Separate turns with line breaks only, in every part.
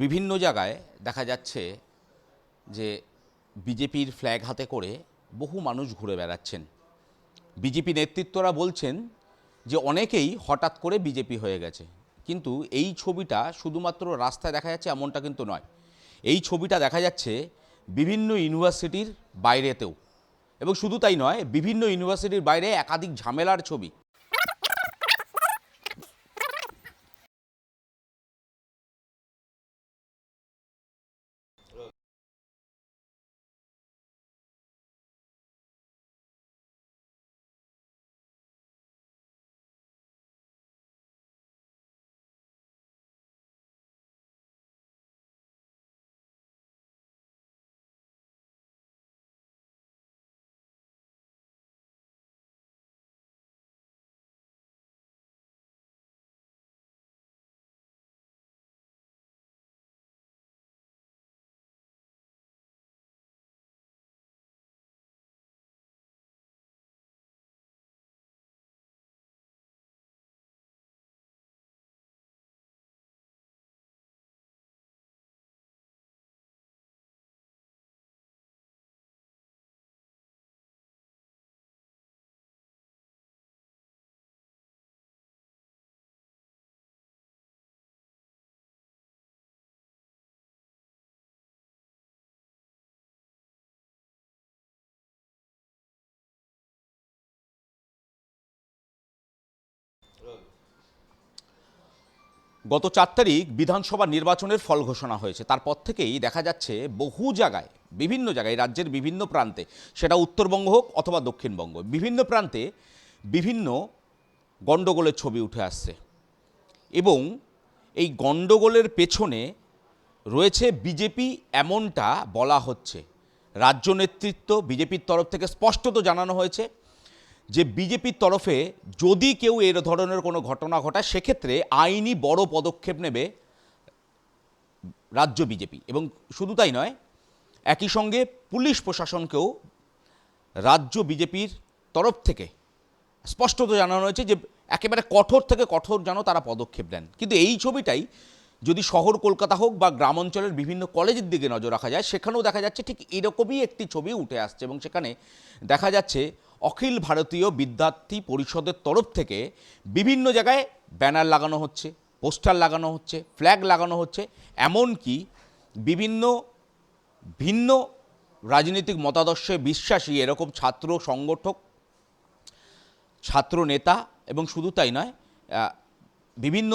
বিভিন্ন জায়গায় দেখা যাচ্ছে যে বিজেপির ফ্ল্যাগ হাতে করে বহু মানুষ ঘুরে বেড়াচ্ছেন। বিজেপি নেতৃত্বরা বলছেন যে অনেকেই হঠাৎ করে বিজেপি হয়ে গেছে, কিন্তু এই ছবিটা শুধুমাত্র রাস্তায় দেখা যাচ্ছে এমনটা কিন্তু নয়। এই ছবিটা দেখা যাচ্ছে বিভিন্ন ইউনিভার্সিটির বাইরেতেও, এবং শুধু তাই নয়, বিভিন্ন ইউনিভার্সিটির বাইরে একাধিক ঝামেলার ছবি। গত 4 তারিখ বিধানসভা নির্বাচনের ফল ঘোষণা হয়েছে। তারপর থেকেই দেখা যাচ্ছে বহু জায়গায়, বিভিন্ন জায়গায়, রাজ্যের বিভিন্ন প্রান্তে, সেটা উত্তরবঙ্গ হোক অথবা দক্ষিণবঙ্গ, বিভিন্ন প্রান্তে বিভিন্ন গণ্ডগোলের ছবি উঠে আসছে। এবং এই গণ্ডগোলের পেছনে রয়েছে বিজেপি, এমনটা বলা হচ্ছে। রাজ্য নেতৃত্ব, বিজেপির তরফ থেকে স্পষ্টত জানানো হয়েছে যে বিজেপির তরফে যদি কেউ এর ধরনের কোনো ঘটনা ঘটায়, সেক্ষেত্রে আইনি বড় পদক্ষেপ নেবে রাজ্য বিজেপি। এবং শুধু তাই নয়, একই সঙ্গে পুলিশ প্রশাসনকেও রাজ্য বিজেপির তরফ থেকে স্পষ্টত জানানো হয়েছে যে একেবারে কঠোর থেকে কঠোর যেন তারা পদক্ষেপ নেন। কিন্তু এই ছবিটাই যদি শহর কলকাতা হোক বা গ্রাম অঞ্চলের বিভিন্ন কলেজের দিকে নজর রাখা যায়, সেখানেও দেখা যাচ্ছে ঠিক এরকমই একটি ছবি উঠে আসছে। এবং সেখানে দেখা যাচ্ছে অখিল ভারতীয় বিদ্যার্থী পরিষদের তরফ থেকে বিভিন্ন জায়গায় ব্যানার লাগানো হচ্ছে, পোস্টার লাগানো হচ্ছে, ফ্ল্যাগ লাগানো হচ্ছে। এমনকি বিভিন্ন ভিন্ন রাজনৈতিক মতাদর্শে বিশ্বাসী এরকম ছাত্র সংগঠক, ছাত্র নেতা, এবং শুধু তাই নয়, বিভিন্ন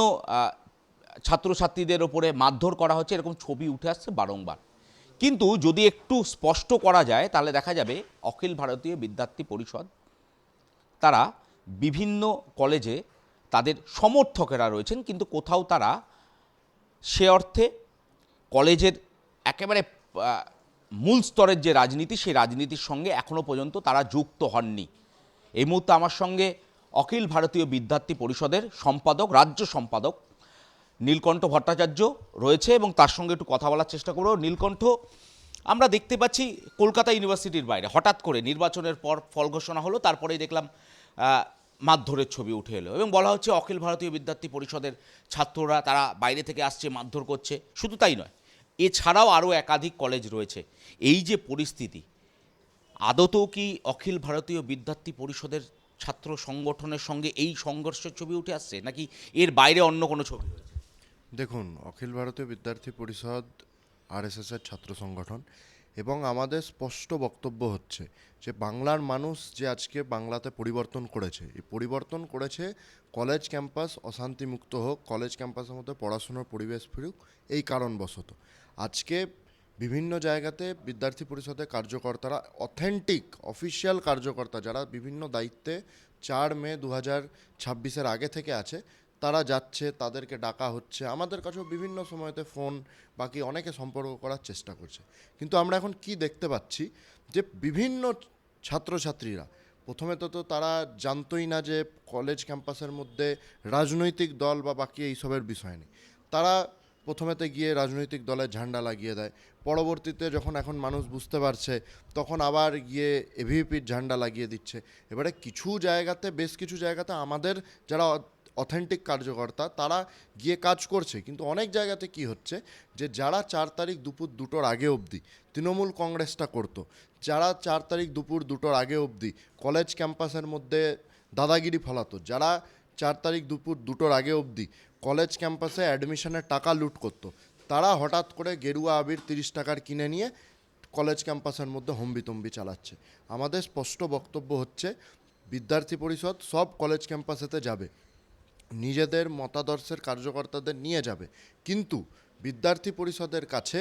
ছাত্রছাত্রীদের ওপরে মারধর করা হচ্ছে, এরকম ছবি উঠে আসছে বারংবার। কিন্তু যদি একটু স্পষ্ট করা যায় তাহলে দেখা যাবে অখিল ভারতীয় বিদ্যার্থী পরিষদ, তারা বিভিন্ন কলেজে তাদের সমর্থকেরা রয়েছেন, কিন্তু কোথাও তারা সে অর্থে কলেজের একেবারে মূল স্তরের যে রাজনীতি, সেই রাজনীতির সঙ্গে এখনও পর্যন্ত তারা যুক্ত হননি। এই মুহূর্তে আমার সঙ্গে অখিল ভারতীয় বিদ্যার্থী পরিষদের সম্পাদক, রাজ্য সম্পাদক নীলকণ্ঠ ভট্টাচার্য রয়েছে, এবং তার সঙ্গে একটু কথা বলার চেষ্টা করব। নীলকণ্ঠ, আমরা দেখতে পাচ্ছি কলকাতা ইউনিভার্সিটির বাইরে হঠাৎ করে নির্বাচনের পর ফল ঘোষণা হলো, তারপরেই দেখলাম মারধরের ছবি উঠে এলো, এবং বলা হচ্ছে অখিল ভারতীয় বিদ্যার্থী পরিষদের ছাত্ররা তারা বাইরে থেকে আসছে, মারধর করছে। শুধু তাই নয়, এছাড়াও আরও একাধিক কলেজ রয়েছে। এই যে পরিস্থিতি, আদতেও কি অখিল ভারতীয় বিদ্যার্থী পরিষদের ছাত্র সংগঠনের সঙ্গে এই সংঘর্ষের ছবি উঠে আসছে, নাকি এর বাইরে অন্য কোনো ছবি?
দেখুন, অখিল ভারতীয় বিদ্যার্থী পরিষদ আরএসএসের ছাত্র সংগঠন, এবং আমাদের স্পষ্ট বক্তব্য হচ্ছে যে বাংলার মানুষ যে আজকে বাংলাতে পরিবর্তন করেছে, এই পরিবর্তন করেছে কলেজ ক্যাম্পাস অশান্তিমুক্ত হোক, কলেজ ক্যাম্পাসের মধ্যে পড়াশোনার পরিবেশ ফিরুক, এই কারণবশত আজকে বিভিন্ন জায়গাতে বিদ্যার্থী পরিষদের কার্যকর্তারা, অথেন্টিক অফিসিয়াল কার্যকর্তা যারা বিভিন্ন দায়িত্বে 4 মে 2026 আগে থেকে আছে, তারা যাচ্ছে, তাদেরকে ডাকা হচ্ছে, আমাদের কাছেও বিভিন্ন সময়তে ফোন বাকি অনেকে সম্পর্ক করার চেষ্টা করছে। কিন্তু আমরা এখন কি দেখতে পাচ্ছি যে বিভিন্ন ছাত্রছাত্রীরা প্রথমে তো তারা জানতোই না যে কলেজ ক্যাম্পাসের মধ্যে রাজনৈতিক দল বা বাকি এইসবের বিষয় নেই। তারা প্রথমেতে গিয়ে রাজনৈতিক দলের ঝান্ডা লাগিয়ে দেয়, পরবর্তীতে যখন এখন মানুষ বুঝতে পারছে তখন আবার গিয়ে এভিপির ঝান্ডা লাগিয়ে দিচ্ছে। এবারে কিছু জায়গাতে, বেশ কিছু জায়গাতে আমাদের যারা অথেন্টিক কার্যকর্তা তারা গিয়ে কাজ করছে, কিন্তু অনেক জায়গাতে কি হচ্ছে যে যারা 4 তারিখ দুপুর 2টোর আগে অবধি তৃণমূল কংগ্রেসটা করতো, যারা 4 তারিখ দুপুর 2টোর আগে অবধি কলেজ ক্যাম্পাসের মধ্যে দাদাগিরি ফলাতো, যারা 4 তারিখ দুপুর 2টোর আগে অবধি কলেজ ক্যাম্পাসে অ্যাডমিশনের টাকা লুট করতো, তারা হঠাৎ করে গেরুয়া আবির 30 টাকার কিনে নিয়ে কলেজ ক্যাম্পাসের মধ্যে হম্বিতম্বি চালাচ্ছে। আমাদের স্পষ্ট বক্তব্য হচ্ছে বিদ্যার্থী পরিষদ সব কলেজ ক্যাম্পাসেতে যাবে, নিজেদের মতাদর্শের কার্যকর্তাদের নিয়ে যাবে, কিন্তু বিদ্যার্থী পরিষদের কাছে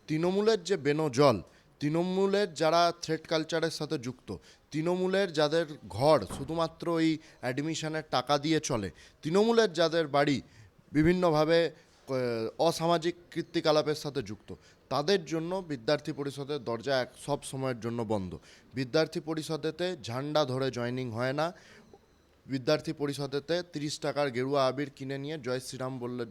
তৃণমূলের যে বেনজল, তৃণমূলের যারা থ্রেড কালচারের সাথে যুক্ত, তৃণমূলের যাদের ঘর শুধুমাত্র এই অ্যাডমিশনের টাকা দিয়ে চলে, তৃণমূলের যাদের বাড়ি বিভিন্নভাবে অসামাজিক কীর্তিকলাপের সাথে যুক্ত, তাদের জন্য বিদ্যার্থী পরিষদের দরজা সব সময়ের জন্য বন্ধ। বিদ্যার্থী পরিষদেতে ঝান্ডা ধরে জয়েনিং হয় না, বিদ্যার্থী পরিষদেতে 30 টাকার গেরুয়া আবির কিনে নিয়ে জয় শ্রীরাম বললে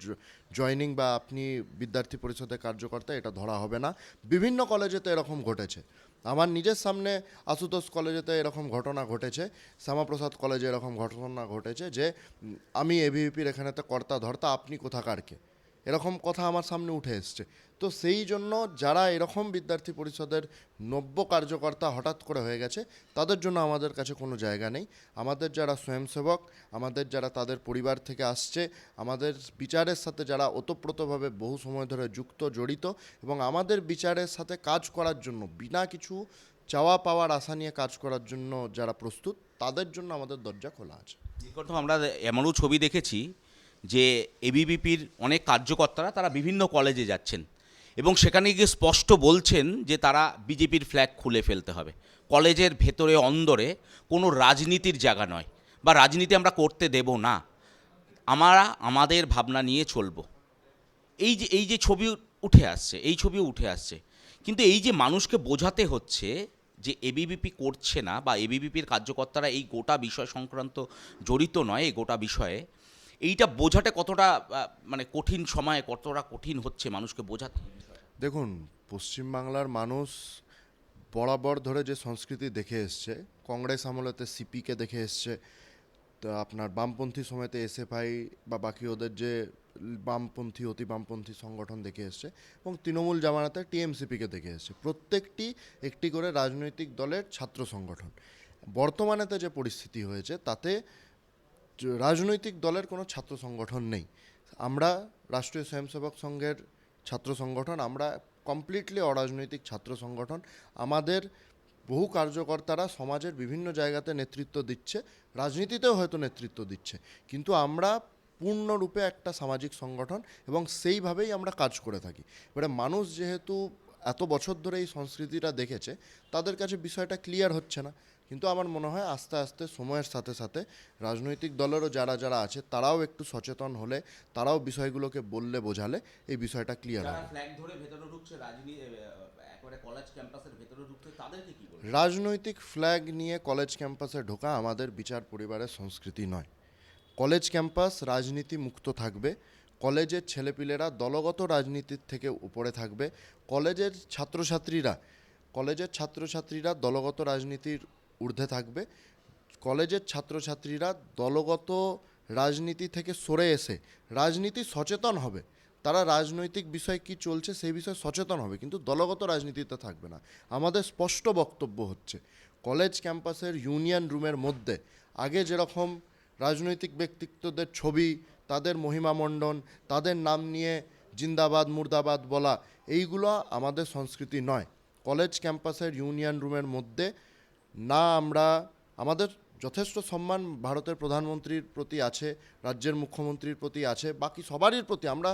জয়েনিং বা আপনি বিদ্যার্থী পরিষদের কার্যকর্তা এটা ধরা হবে না। বিভিন্ন কলেজেতে এরকম ঘটেছে, আমার নিজের সামনে আশুতোষ কলেজেতে এরকম ঘটনা ঘটেছে, শ্যামাপ্রসাদ কলেজে এরকম ঘটনা ঘটেছে যে আমি এবিভিপির এখানেতে কর্তা ধর্তা, আপনি কোথাকারকে, এরকম কথা আমার সামনে উঠে এসছে। তো সেই জন্য যারা এরকম বিদ্যার্থী পরিষদের নব্য কার্যকর্তা হঠাৎ করে হয়ে গেছে, তাদের জন্য আমাদের কাছে কোনো জায়গা নেই। আমাদের যারা স্বয়ংসেবক, আমাদের যারা তাদের পরিবার থেকে আসছে, আমাদের বিচারের সাথে যারা ওতপ্রোতভাবে বহু সময় ধরে যুক্ত জড়িত এবং আমাদের বিচারের সাথে কাজ করার জন্য বিনা কিছু চাওয়া পাওয়ার আশা নিয়ে কাজ করার জন্য যারা প্রস্তুত, তাদের জন্য আমাদের দরজা খোলা আছে।
নিকট আমরা এমনও ছবি দেখেছি যে এবিভিপির অনেক কার্যকর্তারা তারা বিভিন্ন কলেজে যাচ্ছেন এবং সেখানে গিয়ে স্পষ্ট বলছেন যে তারা বিজেপির ফ্ল্যাগ খুলে ফেলতে হবে। কলেজের ভেতরে অন্দরে কোনো রাজনীতির জায়গা নয়, বা রাজনীতি আমরা করতে দেব না, আমরা আমাদের ভাবনা নিয়ে চলব। এই যে ছবি উঠে আসছে, এই ছবিও উঠে আসছে, কিন্তু এই যে মানুষকে বোঝাতে হচ্ছে যে এবিভিপি করছে না বা এবিভিপির কার্যকর্তারা এই গোটা বিষয় সংক্রান্ত জড়িত নয়, এই গোটা বিষয়ে এইটা বোঝাটা কতটা মানে কঠিন সময়ে কতটা কঠিন হচ্ছে মানুষকে বোঝাতে।
দেখুন, পশ্চিমবাংলার মানুষ বরাবর ধরে যে সংস্কৃতি দেখে এসছে, কংগ্রেস আমলেতে সিপিকে দেখে এসছে, তো আপনার বামপন্থী সময়তে এসএফআই বা বাকি ওদের যে বামপন্থী অতি বামপন্থী সংগঠন দেখে এসছে, এবং তৃণমূল জামানাতে টিএমসিপিকে দেখে এসছে, প্রত্যেকটি একটি করে রাজনৈতিক দলের ছাত্র সংগঠন। বর্তমানেতে যে পরিস্থিতি হয়েছে তাতে রাজনৈতিক দলের কোনো ছাত্র সংগঠন নেই। আমরা রাষ্ট্রীয় স্বয়ংসেবক সংঘের ছাত্র সংগঠন, আমরা কমপ্লিটলি অরাজনৈতিক ছাত্র সংগঠন। আমাদের বহু কার্যকর্তারা সমাজের বিভিন্ন জায়গাতে নেতৃত্ব দিচ্ছে, রাজনীতিতেও হয়তো নেতৃত্ব দিচ্ছে, কিন্তু আমরা পূর্ণরূপে একটা সামাজিক সংগঠন এবং সেইভাবেই আমরা কাজ করে থাকি। এবারে মানুষ যেহেতু এত বছর ধরে এই সংস্কৃতিটা দেখেছে, তাদের কাছে বিষয়টা ক্লিয়ার হচ্ছে না, কিন্তু আমার মনে হয় আস্তে আস্তে সময়ের সাথে সাথে রাজনৈতিক দলেরও যারা যারা আছে তারাও একটু সচেতন হলে, তারাও বিষয়গুলোকে বললে বোঝালে এই বিষয়টা ক্লিয়ার হবে।
ফ্ল্যাগ ধরে ভেতরে ঢুকছে, একেবারে কলেজ ক্যাম্পাসের ভেতরে ঢুকছে, তাদেরকে কি বলবো?
রাজনৈতিক ফ্ল্যাগ নিয়ে কলেজ ক্যাম্পাসে ঢোকা আমাদের বিচার পরিবারের সংস্কৃতি নয়। কলেজ ক্যাম্পাস রাজনীতি মুক্ত থাকবে, কলেজের ছেলেপিলেরা দলগত রাজনীতির থেকে উপরে থাকবে, কলেজের ছাত্রছাত্রীরা দলগত রাজনীতির ঊর্ধ্বে থাকবে, কলেজের ছাত্রছাত্রীরা দলগত রাজনীতি থেকে সরে এসে রাজনীতি সচেতন হবে, তারা রাজনৈতিক বিষয় কি চলছে সেই বিষয়ে সচেতন হবে, কিন্তু দলগত রাজনীতিতে থাকবে না। আমাদের স্পষ্ট বক্তব্য হচ্ছে কলেজ ক্যাম্পাসের ইউনিয়ন রুমের মধ্যে আগে যেরকম রাজনৈতিক ব্যক্তিত্বদের ছবি, তাদের মহিমামণ্ডন, তাদের নাম নিয়ে জিন্দাবাদ মুর্দাবাদ বলা, এইগুলো আমাদের সংস্কৃতি নয়। কলেজ ক্যাম্পাসের ইউনিয়ন রুমের মধ্যে না আমাদের যথেষ্ট সম্মান ভারতের প্রধানমন্ত্রীর প্রতি আছে, রাজ্যের মুখ্যমন্ত্রীর প্রতি আছে, বাকি সবারই প্রতি আমরা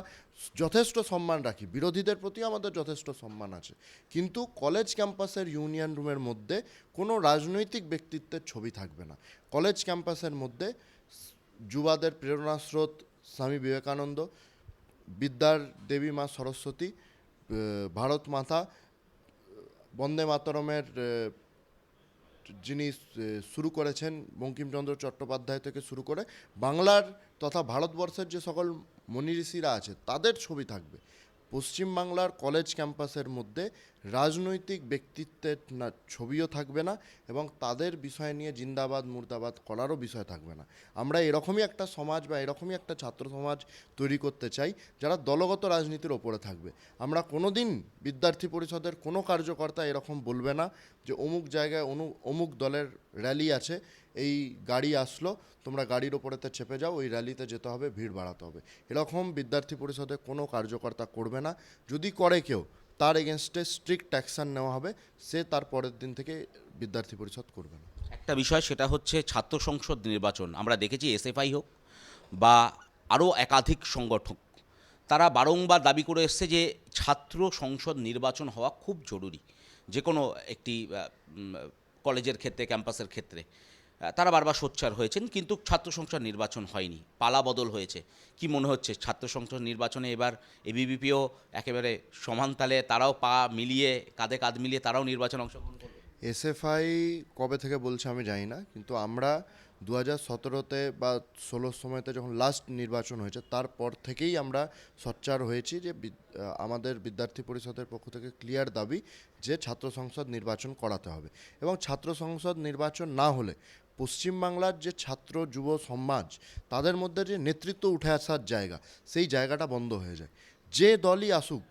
যথেষ্ট সম্মান রাখি, বিরোধীদের প্রতি আমাদের যথেষ্ট সম্মান আছে, কিন্তু কলেজ ক্যাম্পাসের ইউনিয়ন রুমের মধ্যে কোনো রাজনৈতিক ব্যক্তিত্বের ছবি থাকবে না। কলেজ ক্যাম্পাসের মধ্যে যুবাদের প্রেরণাস্রোত স্বামী বিবেকানন্দ, বিদ্যার দেবী মা সরস্বতী, ভারত মাতা, বন্দে মাতরমের যিনি শুরু করেছেন বঙ্কিমচন্দ্র চট্টোপাধ্যায় থেকে শুরু করে বাংলার তথা ভারতবর্ষের যে সকল মনীষীরা আছে তাদের ছবি থাকবে। পশ্চিমবাংলার কলেজ ক্যাম্পাসের মধ্যে রাজনৈতিক ব্যক্তিত্বের না ছবিও থাকবে না এবং তাদের বিষয় নিয়ে জিন্দাবাদ মুর্দাবাদ করারও বিষয় থাকবে না। আমরা এরকমই একটা সমাজ বা এরকমই একটা ছাত্র সমাজ তৈরি করতে চাই যারা দলগত রাজনীতির ওপরে থাকবে। আমরা কোনোদিন বিদ্যার্থী পরিষদের কোনো কার্যকর্তা এরকম বলবে না যে অমুক জায়গায় অমুক দলের র্যালি আছে, এই গাড়ি আসলো, তোমরা গাড়ির ওপরেতে চেপে যাও, ওই র্যালিতে যেতে হবে, ভিড় বাড়াতে হবে। এরকম বিদ্যার্থী পরিষদে কোনো কার্যকর্তা করবে না। যদি করে কেউ, তার এগেনস্টে স্ট্রিক্ট অ্যাকশান নেওয়া হবে, সে তার পরের দিন থেকে বিদ্যার্থী পরিষদ করবে না।
একটা বিষয়, সেটা হচ্ছে ছাত্র সংসদ নির্বাচন। আমরা দেখেছি এসএফআই হোক বা আরও একাধিক সংগঠন, তারা বারংবার দাবি করে এসছে যে ছাত্র সংসদ নির্বাচন হওয়া খুব জরুরি যে কোনো একটি কলেজের ক্ষেত্রে, ক্যাম্পাসের ক্ষেত্রে। তারা বারবার সোচ্চার হয়েছেন, কিন্তু ছাত্র সংসদ নির্বাচন হয়নি, পালা বদল হয়েছে। কি মনে হচ্ছে ছাত্র সংসদ নির্বাচনে এবার এবিভিপিও একেবারে সমান তালে, তারাও পা মিলিয়ে, কাঁধে কাঁধ মিলিয়ে তারাও নির্বাচন অংশগ্রহণ করবে?
এসএফআই কবে থেকে বলছে আমি জানি না, কিন্তু আমরা 2017-তে বা 16 সময়তে যখন লাস্ট নির্বাচন হয়েছে তারপর থেকেই আমরা সোচ্চার হয়েছি যে আমাদের বিদ্যার্থী পরিষদের পক্ষ থেকে ক্লিয়ার দাবি যে ছাত্র সংসদ নির্বাচন করাতে হবে। এবং ছাত্র সংসদ নির্বাচন না হলে পশ্চিমবাংলার যে ছাত্র যুব সমাজ, তাদের মধ্যে যে নেতৃত্ব উঠে আসার জায়গা, সেই জায়গাটা বন্ধ হয়ে যায়। যে দলই আসুক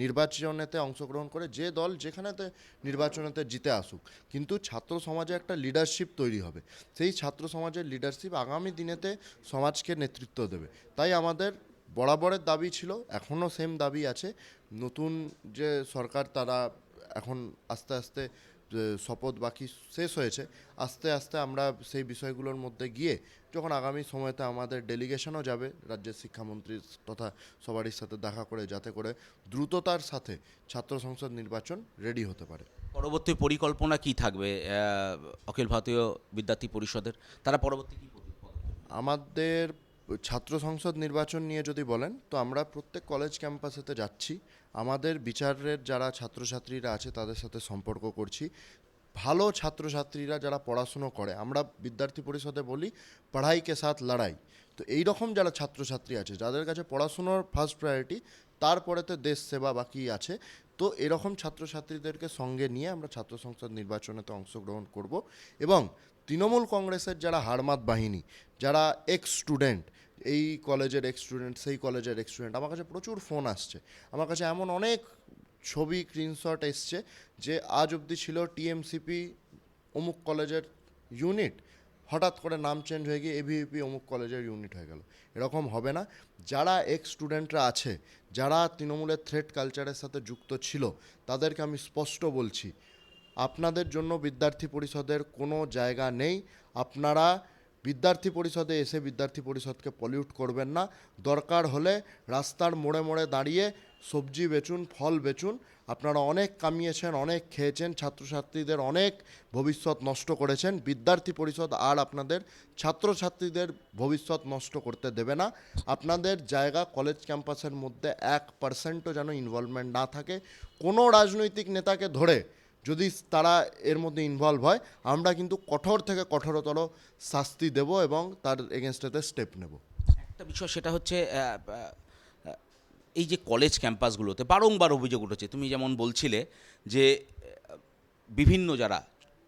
নির্বাচনেতে অংশগ্রহণ করে, যে দল যেখানেতে নির্বাচনেতে জিতে আসুক, কিন্তু ছাত্র সমাজে একটা লিডারশিপ তৈরি হবে। সেই ছাত্র সমাজের লিডারশিপ আগামী দিনেতে সমাজকে নেতৃত্ব দেবে। তাই আমাদের বরাবরের দাবি ছিল, এখনও সেম দাবি আছে। নতুন যে সরকার, তারা এখন আস্তে আস্তে শপথ বাকি শেষ হয়েছে, আস্তে আস্তে আমরা সেই বিষয়গুলোর মধ্যে গিয়ে যখন আগামী সময়তে আমাদের ডেলিগেশনও যাবে রাজ্যের শিক্ষামন্ত্রী তথা সবারই সাথে দেখা করে, যাতে করে দ্রুততার সাথে ছাত্র সংসদ নির্বাচন রেডি হতে পারে।
পরবর্তী পরিকল্পনা কি থাকবে অখিল ভারতীয় বিদ্যার্থী পরিষদের? তারা পরবর্তী কী করবে?
আমাদের ছাত্র সংসদ নির্বাচন নিয়ে যদি বলেন, তো আমরা প্রত্যেক কলেজ ক্যাম্পাসেতে যাচ্ছি, আমাদের বিচারের যারা ছাত্রছাত্রীরা আছে তাদের সাথে সম্পর্ক করছি। ভালো ছাত্রছাত্রীরা যারা পড়াশুনো করে, আমরা বিদ্যার্থী পরিষদে বলি পড়াই কে সাথ লড়াই। তো এই রকম যারা ছাত্রছাত্রী আছে, যাদের কাছে পড়াশুনোর ফার্স্ট প্রায়োরিটি, তারপরেতে দেশ সেবা বাকি আছে, তো এরকম ছাত্রছাত্রীদেরকে সঙ্গে নিয়ে আমরা ছাত্র সংসদ নির্বাচনেতে অংশগ্রহণ করব। এবং তৃণমূল কংগ্রেসের যারা হারমাত বাহিনী, যারা এক্স স্টুডেন্ট, এই কলেজের এক্স স্টুডেন্ট, সেই কলেজের এক্স স্টুডেন্ট, আমার কাছে প্রচুর ফোন আসছে, আমার কাছে এমন অনেক ছবি স্ক্রিনশট এসছে যে আজ অবধি ছিল টিএমসিপি অমুক কলেজের ইউনিট, হঠাৎ করে নাম চেঞ্জ হয়ে গিয়ে এবিভিপি অমুক কলেজের ইউনিট হয়ে গেল। এরকম হবে না। যারা এক্স স্টুডেন্টরা আছে, যারা তৃণমূলের থ্রেট কালচারের সাথে যুক্ত ছিল, তাদেরকে আমি স্পষ্ট বলছি, আপনাদের জন্য বিদ্যার্থী পরিষদের কোনো জায়গা নেই। আপনারা বিদ্যার্থী পরিষদে এসে বিদ্যার্থী পরিষদকে পলিউট করবেন না। দরকার হলে রাস্তার মোড়ে মোড়ে দাঁড়িয়ে সবজি বেচুন, ফল বেচুন। আপনারা অনেক কামিয়েছেন, অনেক খেয়েছেন, ছাত্রছাত্রীদের অনেক ভবিষ্যৎ নষ্ট করেছেন। বিদ্যার্থী পরিষদ আর আপনাদের ছাত্রছাত্রীদের ভবিষ্যৎ নষ্ট করতে দেবে না। আপনাদের জায়গা কলেজ ক্যাম্পাসের মধ্যে 1%ও যেন ইনভলভমেন্ট না থাকে। কোনো রাজনৈতিক নেতাকে ধরে যদি তারা এর মধ্যে ইনভলভ হয়, আমরা কিন্তু কঠোর থেকে কঠোরতর শাস্তি দেব এবং তার এগেনস্টেতে স্টেপ নেব।
একটা বিষয়, সেটা হচ্ছে এই যে কলেজ ক্যাম্পাসগুলোতে বারংবার অভিযোগ উঠেছে, তুমি যেমন বলছিলে যে বিভিন্ন যারা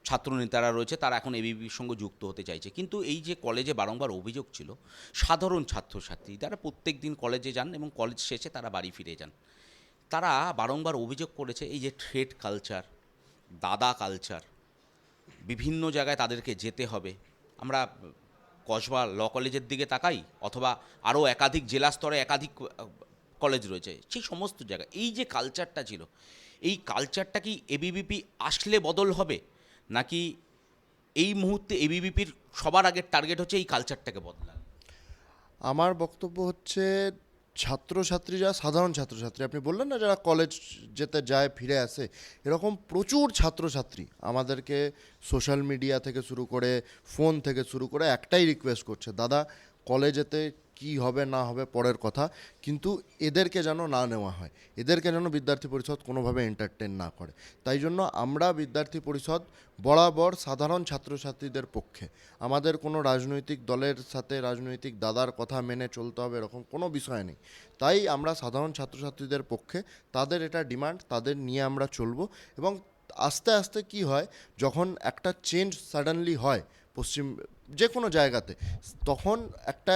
ছাত্রনেতারা রয়েছে তারা এখন এবিভিপির সঙ্গে যুক্ত হতে চাইছে, কিন্তু এই যে কলেজে বারংবার অভিযোগ ছিল, সাধারণ ছাত্রছাত্রী তারা প্রত্যেক দিন কলেজে যান এবং কলেজ শেষে তারা বাড়ি ফিরে যান, তারা বারংবার অভিযোগ করেছে এই যে থ্রেড কালচার, দাদা কালচার, বিভিন্ন জায়গায় তাদেরকে যেতে হবে। আমরা কসবা ল কলেজের দিকে তাকাই, অথবা আরও একাধিক জেলা স্তরে একাধিক কলেজ রয়েছে, সেই সমস্ত জায়গায় এই যে কালচারটা ছিল, এই কালচারটা কি এবিভিপি আসলে বদল হবে, নাকি এই মুহূর্তে এবিভিপির সবার আগের টার্গেট হচ্ছে এই কালচারটাকে বদলানো?
আমার বক্তব্য হচ্ছে, ছাত্রছাত্রীরা, সাধারণ ছাত্রছাত্রী, আপনি বললেন না যারা কলেজ যেতে যায় ফিরে আসে, এরকম প্রচুর ছাত্রছাত্রী আমাদেরকে সোশ্যাল মিডিয়া থেকে শুরু করে, ফোন থেকে শুরু করে একটাই রিকোয়েস্ট করছে, দাদা কলেজেতে কি হবে না হবে পরের কথা, কিন্তু এদেরকে যেন না নেওয়া হয়, এদেরকে যেন বিদ্যার্থী পরিষদ কোনোভাবে এন্টারটেন না করে। তাই জন্য আমরা বিদ্যার্থী পরিষদ বরাবর সাধারণ ছাত্রছাত্রীদের পক্ষে। আমাদের কোনো রাজনৈতিক দলের সাথে রাজনৈতিক দাদার কথা মেনে চলতে হবে এরকম কোনো বিষয় নেই। তাই আমরা সাধারণ ছাত্রছাত্রীদের পক্ষে, তাদের এটা ডিমান্ড, তাদের নিয়ে আমরা চলবো। এবং আস্তে আস্তে কি হয়, যখন একটা চেঞ্জ সাডেনলি হয় পশ্চিম যে কোনো জায়গাতে, তখন একটা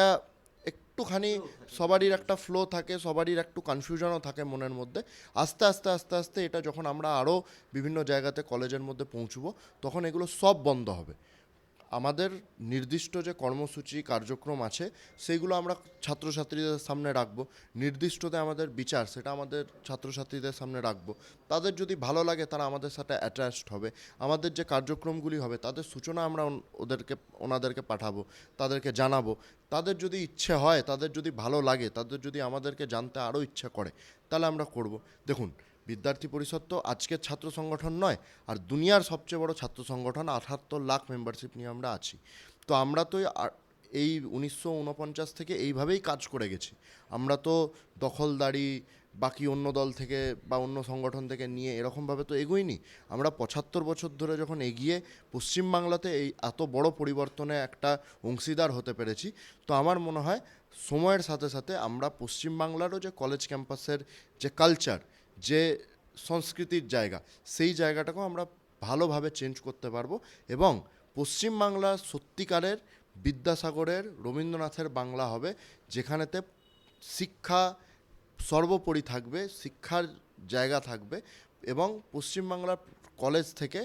একটুখানি সবারই একটা ফ্লো থাকে, সবারই একটু কনফিউশনও থাকে মনের মধ্যে। আস্তে আস্তে আস্তে আস্তে এটা যখন আমরা আরও বিভিন্ন জায়গাতে কলেজের মধ্যে পৌঁছবো, তখন এগুলো সব বন্ধ হবে। আমাদের নির্দিষ্ট যে কর্মসূচি কার্যক্রম আছে সেইগুলো আমরা ছাত্রছাত্রীদের সামনে রাখবো, নির্দিষ্টতে আমাদের বিচার সেটা আমাদের ছাত্রছাত্রীদের সামনে রাখবো। তাদের যদি ভালো লাগে তারা আমাদের সাথে অ্যাটাচড হবে, আমাদের যে কার্যক্রমগুলি হবে তাদের সূচনা আমরা ওনাদেরকে পাঠাবো, তাদেরকে জানাবো। তাদের যদি ইচ্ছে হয়, তাদের যদি ভালো লাগে, তাদের যদি আমাদেরকে জানতে আরও ইচ্ছা করে, তাহলে আমরা করব। দেখুন, বিদ্যার্থী পরিষদ তো আজকের ছাত্র সংগঠন নয়, আর দুনিয়ার সবচেয়ে বড় ছাত্র সংগঠন, 78 লাখ মেম্বারশিপ নিয়ে আমরা আছি। তো আমরা তো এই 1949 থেকে এইভাবেই কাজ করে গেছি। আমরা তো দখলদারি বাকি অন্য দল থেকে বা অন্য সংগঠন থেকে নিয়ে এরকমভাবে তো এগোইনি। আমরা 75 বছর ধরে যখন এগিয়ে পশ্চিমবাংলাতে এই এত বড় পরিবর্তনে একটা অংশীদার হতে পেরেছি, তো আমার মনে হয় সময়ের সাথে সাথে আমরা পশ্চিমবাংলারও যে কলেজ ক্যাম্পাসের যে কালচার, যে সংস্কৃতির জায়গা, সেই জায়গাটাকেও আমরা ভালোভাবে চেঞ্জ করতে পারবো। এবং পশ্চিমবাংলা সত্যিকারের বিদ্যাসাগরের, রবীন্দ্রনাথের বাংলা হবে, যেখানেতে শিক্ষা সর্বোপরি থাকবে, শিক্ষার জায়গা থাকবে। এবং পশ্চিমবাংলার কলেজ থেকে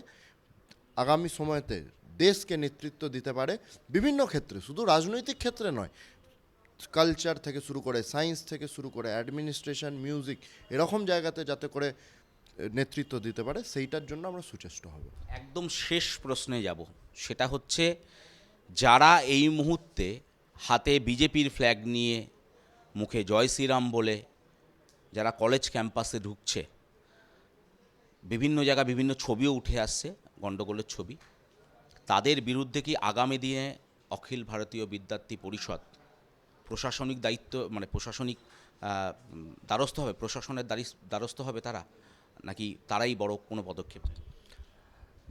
আগামী সময়তে দেশকে নেতৃত্ব দিতে পারে বিভিন্ন ক্ষেত্রে, শুধু রাজনৈতিক ক্ষেত্রে নয়, কালচার থেকে শুরু করে, সায়েন্স থেকে শুরু করে, অ্যাডমিনিস্ট্রেশন, মিউজিক, এরকম জায়গাতে যাতে করে নেতৃত্ব দিতে পারে, সেইটার জন্য আমরা সুচেষ্ট হব।
একদম শেষ প্রশ্নে যাব, সেটা হচ্ছে যারা এই মুহূর্তে হাতে বিজেপির ফ্ল্যাগ নিয়ে মুখে জয় শ্রীরাম বলে যারা কলেজ ক্যাম্পাসে ঢুকছে, বিভিন্ন জায়গায় বিভিন্ন ছবিও উঠে আসছে গণ্ডগোলের ছবি, তাদের বিরুদ্ধে কি আগামী দিনে অখিল ভারতীয় বিদ্যার্থী পরিষদ প্রশাসনিক দায়িত্ব, মানে প্রশাসনিক দ্বারস্থ হবে, প্রশাসনের দ্বারস্থ হবে তারা, নাকি তারাই বড় কোনো পদক্ষেপ?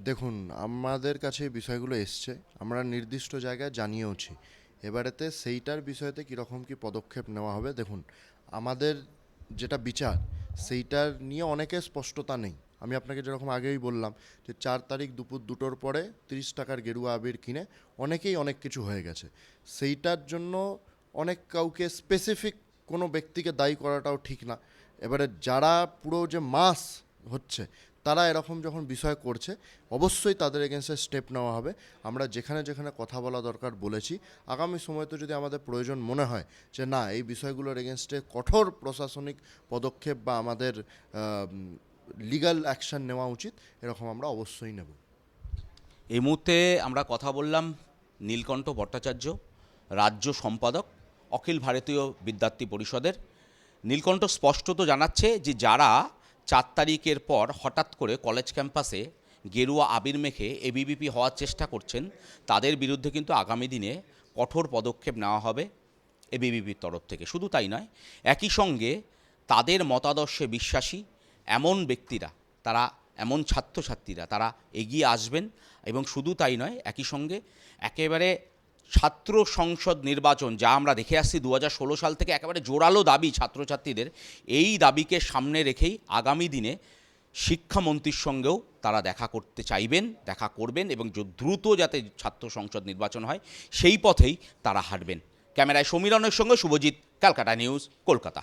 দেখুন, আমাদের কাছে এই বিষয়গুলো এসছে, আমরা নির্দিষ্ট জায়গায় জানিয়েওছি। এবারেতে সেইটার বিষয়তে কীরকম কী পদক্ষেপ নেওয়া হবে, দেখুন, আমাদের যেটা বিচার সেইটার নিয়ে অনেকের স্পষ্টতা নেই। আমি আপনাকে যেরকম আগেই বললাম যে 4 তারিখ দুপুর 2টোর পরে 30 টাকার গেরুয়া আবির কিনে অনেকেই অনেক কিছু হয়ে গেছে। সেইটার জন্য অনেক কাউকে স্পেসিফিক কোনো ব্যক্তিকে দায়ী করাটাও ঠিক না। এবারে যারা পুরো যে মাস হচ্ছে, তারা এরকম যখন বিষয় করছে, অবশ্যই তাদের এগেনস্টে স্টেপ নেওয়া হবে। আমরা যেখানে যেখানে কথা বলা দরকার বলেছি, আগামী সময়তে যদি আমাদের প্রয়োজন মনে হয় যে না, এই বিষয়গুলোর এগেনস্টে কঠোর প্রশাসনিক পদক্ষেপ বা আমাদের লিগ্যাল অ্যাকশন নেওয়া উচিত, এরকম আমরা অবশ্যই নেব।
এই মুহূর্তে আমরা কথা বললাম নীলকণ্ঠ ভট্টাচার্য, রাজ্য সম্পাদক অখিল ভারতীয় বিদ্যার্থী পরিষদের। নীলকণ্ঠ স্পষ্টত জানাচ্ছে যে যারা 4 তারিখের পর হঠাৎ করে কলেজ ক্যাম্পাসে গেরুয়া আবির মেখে এবিভিপি হওয়ার চেষ্টা করছেন, তাদের বিরুদ্ধে কিন্তু আগামী দিনে কঠোর পদক্ষেপ নেওয়া হবে এবিভিপির তরফ থেকে। শুধু তাই নয়, একই সঙ্গে তাদের মতাদর্শে বিশ্বাসী এমন ব্যক্তিরা, তারা এমন ছাত্রছাত্রীরা তারা এগিয়ে আসবেন। এবং শুধু তাই নয়, একই সঙ্গে একেবারে ছাত্র সংসদ নির্বাচন, যা আমরা দেখে আসছি 2016 সাল থেকে, একেবারে জোরালো দাবি ছাত্রছাত্রীদের, এই দাবিকে সামনে রেখেই আগামী দিনে শিক্ষামন্ত্রীর সঙ্গেও তারা দেখা করতে চাইবেন, দেখা করবেন, এবং দ্রুত যাতে ছাত্র সংসদ নির্বাচন হয় সেই পথেই তারা হাঁটবেন। ক্যামেরায় সমীরণের সঙ্গে শুভজিৎ, ক্যালকাটা নিউজ, কলকাতা।